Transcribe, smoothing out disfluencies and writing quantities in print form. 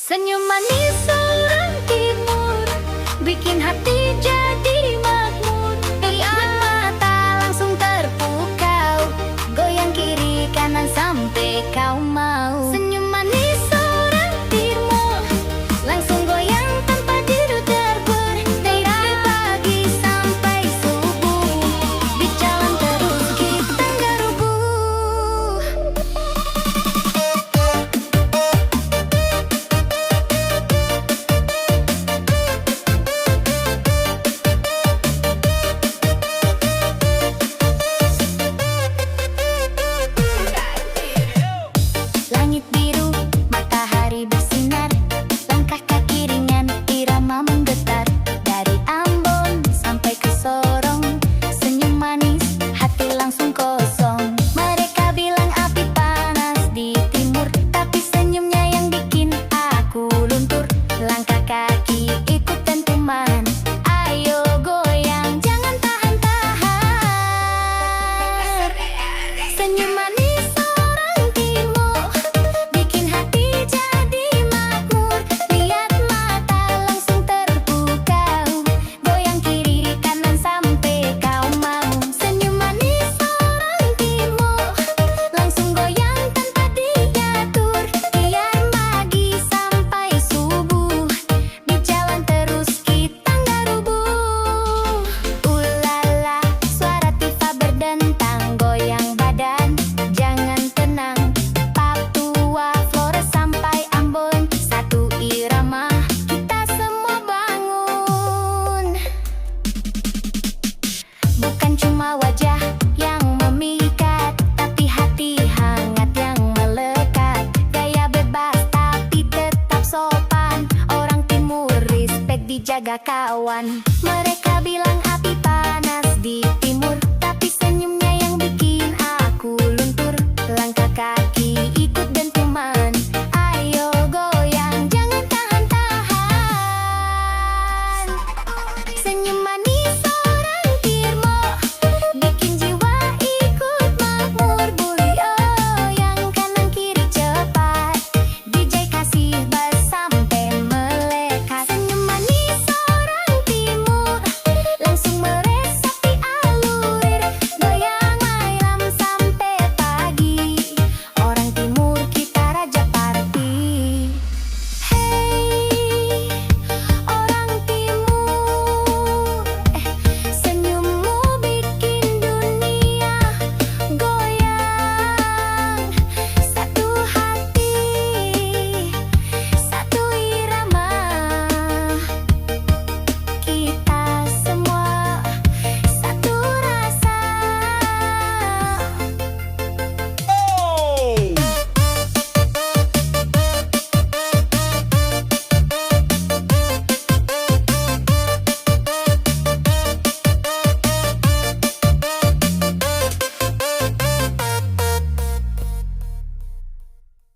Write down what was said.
Senyum manis orang timur bikin hati jadi makmur. Lihat mata langsung terpukau, goyang kiri kanan sampai kau mau. Senyum manis orang timur langsung goyang tanpa diru-derbur. Dari pagi sampai subuh, di jalan terus kita nggak rubuh. Langit biru, matahari bersinar, langkah kaki ringan, irama menggetar. Dari Ambon sampai ke Sorong, senyum manis, hati langsung kosong. Mereka bilang api panas di timur, tapi senyumnya yang bikin aku luntur. Langkah kaki ikut dentuman, ayo goyang, jangan tahan-tahan. Senyum manis orang timur bikin hati jadi makmur. Lihat mata langsung terpukau, goyang kiri kanan sampai kau mau. Senyum manis orang timur langsung goyang tanpa diatur. Biar pagi sampai subuh, di jalan terus kita nggak rubuh. Ulala, suara Tifa berdentang, goyang badan, jangan tenang. Papua, Flores sampai Ambon, satu irama, kita semua bangun. Bukan cuma wajah yang memikat, tapi hati hangat yang melekat. Gaya bebas tapi tetap sopan, orang timur respect dijaga kawan. Mereka bilang api panas di